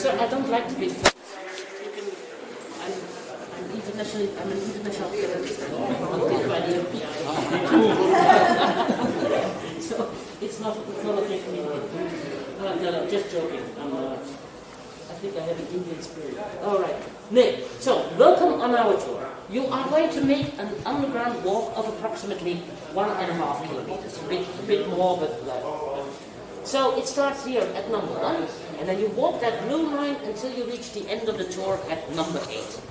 So I don't like to be famous. I'm an international terrorist. So it's not okay for me to get no, just joking. I think I have an Indian spirit. All right. Nelu, so welcome on our tour. You are going to make an underground walk of approximately 1.5 kilometers. A bit more, but so it starts here at number 1, and then you walk that blue line until you reach the end of the tour at number 8.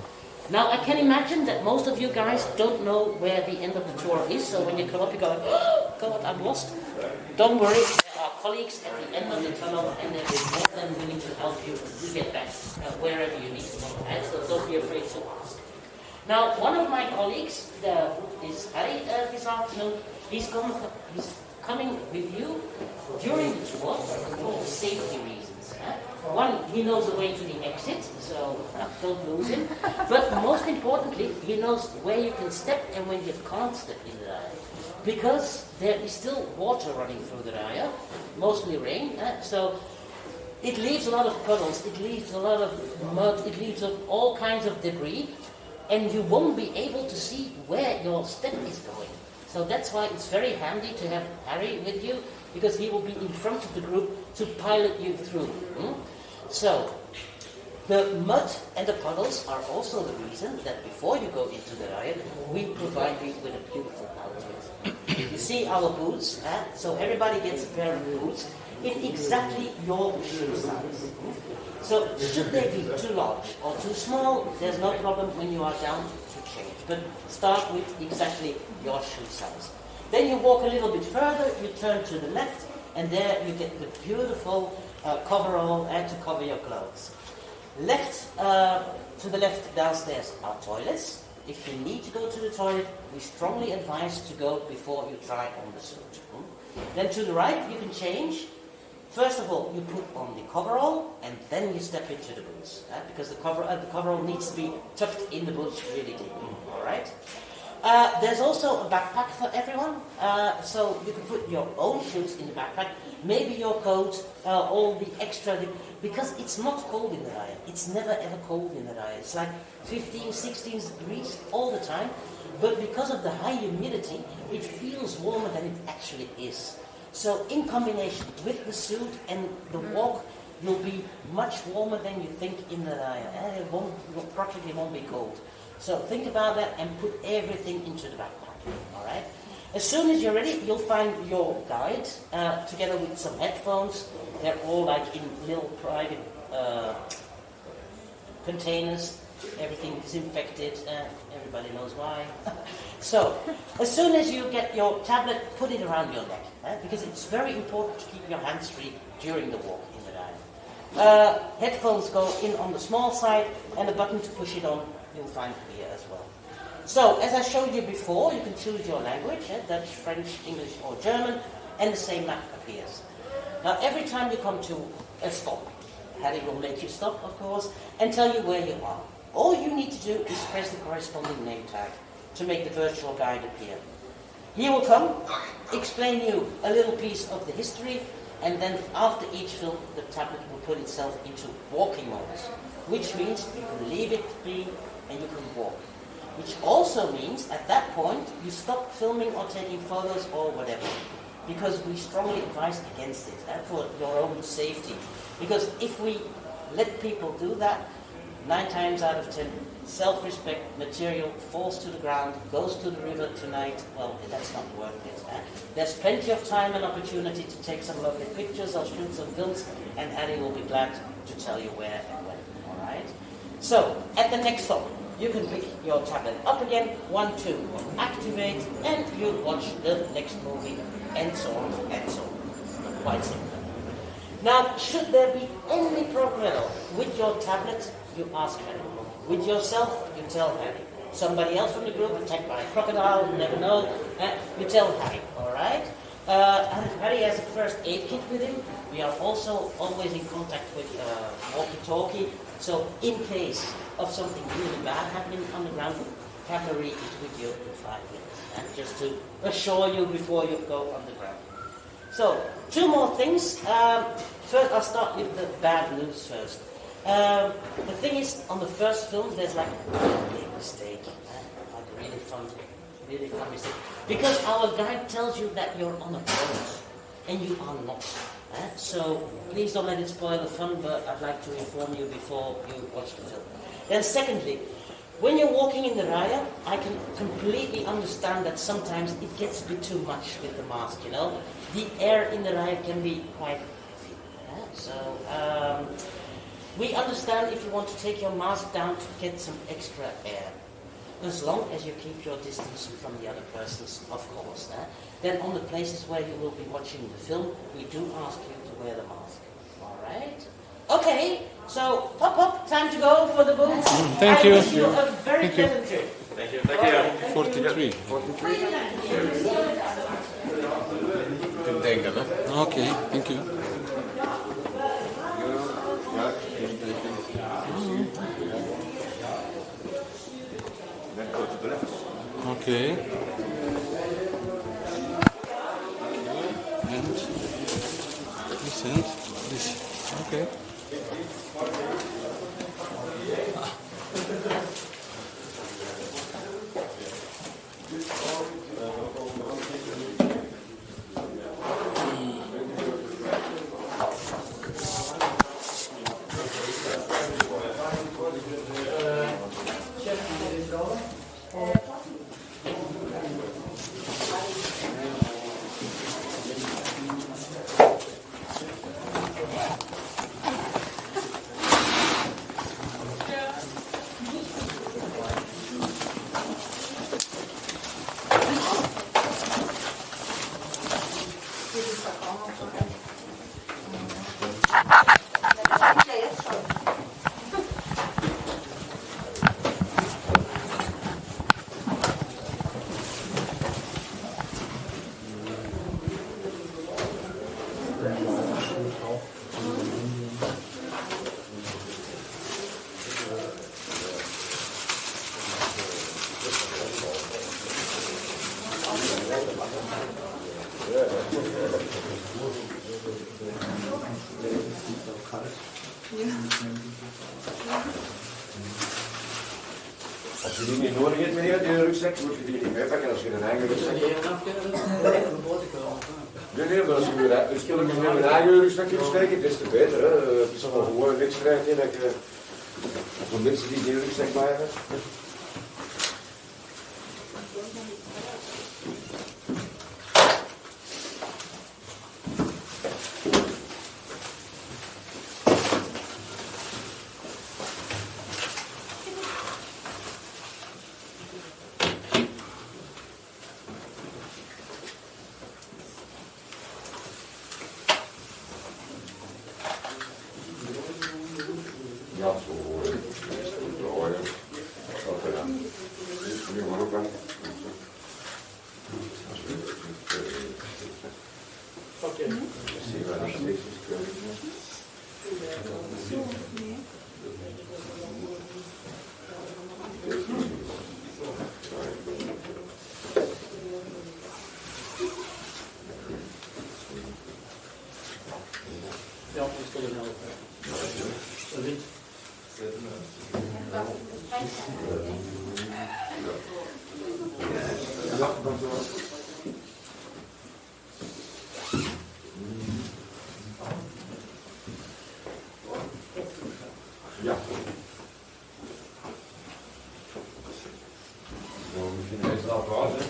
Now I can imagine that most of you guys don't know where the end of the tour is, so when you come up you go, oh God, I'm lost. Don't worry, there are colleagues at the end of the tunnel and they'll be more than willing to help you to get back wherever you need to go. Right? So don't be afraid to ask. Now one of my colleagues is Harry this afternoon. He's coming with you during the tour for safety reasons. One, he knows the way to the exit, so don't lose him. But most importantly, he knows where you can step and when you can't step in the Ruien. Because there is still water running through the Ruien, mostly rain, so it leaves a lot of puddles, it leaves a lot of mud, it leaves all kinds of debris, and you won't be able to see where your step is going. So that's why it's very handy to have Harry with you, because he will be in front of the group to pilot you through. So, the mud and the puddles are also the reason that before you go into the Ruien, we provide you with a beautiful outfit. You see our boots, so everybody gets a pair of boots in exactly your shoe size. So, should they be too large or too small, there's no problem when you are down to change. But start with exactly your shoe size. Then you walk a little bit further, you turn to the left, and there you get the beautiful coverall to cover your clothes. To the left downstairs are toilets. If you need to go to the toilet, we strongly advise to go before you try on the suit. Then to the right you can change. First of all, you put on the coverall, and then you step into the boots, because the coverall needs to be tucked in the boots really deep. All right. There's also a backpack for everyone, so you can put your own shoes in the backpack, maybe your coat, all the extra, because it's not cold in the Ruien. It's never ever cold in the Ruien. It's like 15, 16 degrees all the time, but because of the high humidity, it feels warmer than it actually is. So in combination with the suit and the walk, you'll be much warmer than you think in the Ruien. It practically won't be cold. So think about that and put everything into the backpack. All right. As soon as you're ready, you'll find your guide together with some headphones. They're all like in little private containers. Everything disinfected. Everybody knows why. So as soon as you get your tablet, put it around your neck, because it's very important to keep your hands free during the walk in the Ruien. Headphones go in on the small side, and a button to push it on you'll find here as well. So, as I showed you before, you can choose your language, Dutch, French, English or German, and the same map appears. Now, every time you come to a stop, Harry will make you stop, of course, and tell you where you are. All you need to do is press the corresponding name tag to make the virtual guide appear. He will come, explain you a little piece of the history, and then after each film, the tablet will put itself into walking mode, which means you can leave it be and you can walk. Which also means, at that point, you stop filming or taking photos or whatever. Because we strongly advise against it, for your own safety. Because if we let people do that, 9 times out of 10, self-respect material falls to the ground, goes to the river tonight. Well, that's not worth it. There's plenty of time and opportunity to take some lovely pictures or shoot some films, and Harry will be glad to tell you where and when. All right? So, at the next stop, you can pick your tablet up again, 1, 2, activate, and you watch the next movie, and so on, and so on. Quite simple. Now, should there be any problem at all with your tablet, you ask Harry. With yourself, you tell Harry. Somebody else from the group attacked by a crocodile, you never know, you tell Harry, all right? Harry has a first aid kit with him. We are also always in contact with walkie-talkie. So in case of something really bad happening on the ground, cavalry is with you in 5 minutes. And just to assure you before you go on the ground. So, 2 more things. First, I'll start with the bad news first. The thing is, on the first film, there's like a big mistake, like a really fun mistake, because our guide tells you that you're on a boat, and you are not. So please don't let it spoil the fun, but I'd like to inform you before you watch the film. Then secondly, when you're walking in the Ruien, I can completely understand that sometimes it gets a bit too much with the mask, you know. The air in the Ruien can be quite heavy. So we understand if you want to take your mask down to get some extra air. As long as you keep your distance from the other persons, of course. Then on the places where you will be watching the film, we do ask you to wear the mask. Alright? Okay, so pop, time to go for the booth. Thank you. I wish you a very pleasant trip. Thank you. Thank you. 43. 43. Kunt denken, hè? Oké, thank you. Okay. And this. Okay. Als je die niet nodig hebt, meneer, die rugzak, moet je die niet meepakken als je een eigen rugzak hebt. Nee, maar als je de spullen met een eigen rugzak kunt steken, des te beter. Hè. Het is allemaal gewoon een wedstrijd dat je voor mensen die geen rugzak bij hebben. Ja, zo hoor je. Zo hoor je. Wat er dan? Nu maar ook aan. Oké. Zie je waar dat steeds is. Ja, dat is toch een helft. Dat is Ja. Nou, misschien is het al klaar, hè?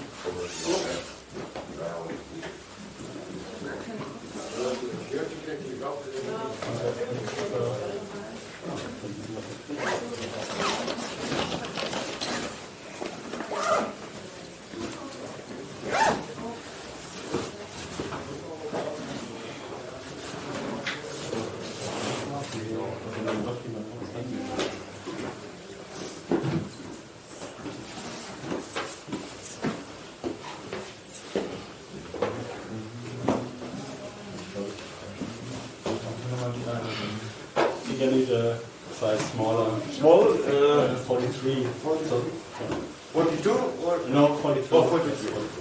You need a size smaller. Small? 43. 42 or? No, 43. Oh, 43.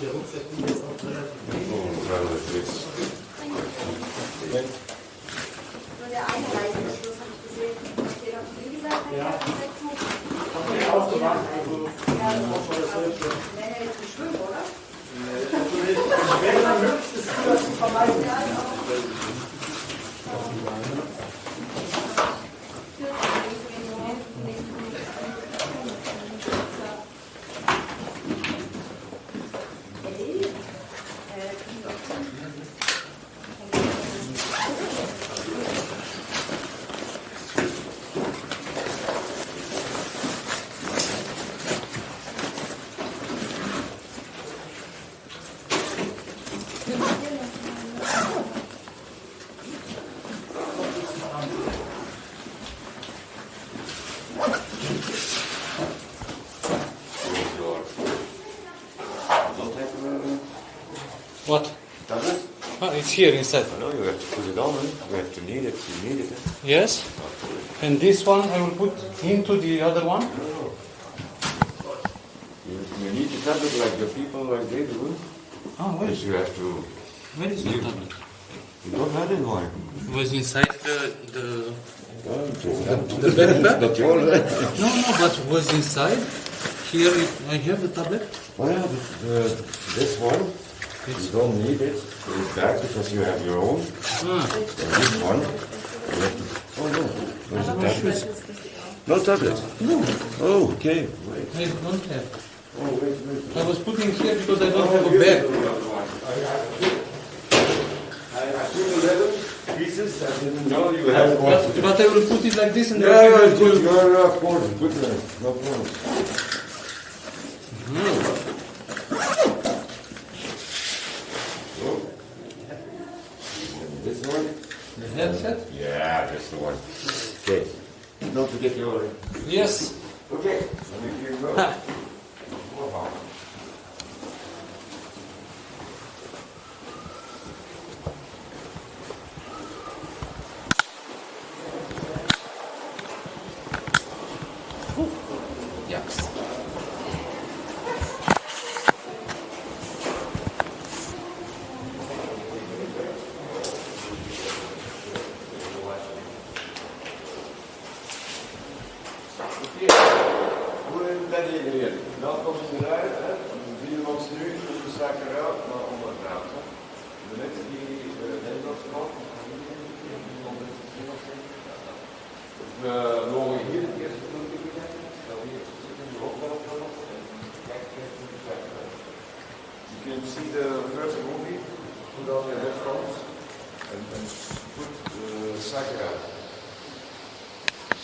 der Rucksack ist jetzt auch relativ wenig. Oh, das ist. Nur der eine Reißverschluss habe ich gesehen. Steht auf der Seite. Ja. Okay, aufgemacht. Also, Der hält zu schwimmen, oder? wenn man möglichst ist, das zu vermeiden. What? Tablet? Ah, it's here inside. No, you have to put it on. You have to need it. You need it. Yes. And this one I will put into the other one. You need the tablet like the people like they do. Ah, where Because is you have to. where is the tablet? You don't have it, why? Was inside the That's yours, eh? no, but was inside. Here I have the tablet. Oh yeah, but this one, you don't need it. It's back because you have your own. Ah, And this one, you have to. Oh no, there's a tablet. No tablet. No. Oh, okay. Wait. I don't have. Oh, wait. I was putting here because I don't have a bag. I took 11 pieces. I didn't know you had one. But I will put it like this and Yeah, then yeah, I will good. You're of course. Good man. No problem. Oh. This one? the headset. Yeah, that's the one. Okay. Don't forget your. Yes. Okay. Let me give you go. Yes. Hoe ben je hier? Welkom in de rij. We zien ons nu op de zakkerij, maar onder het raam. De mensen die Nederlands praten, we mogen hier het eerste doen. Dat we hier zitten, de hoofdbel en kijk eerst in de zakkerij. You can see the first movie, put on your headphones and put the zakkerij.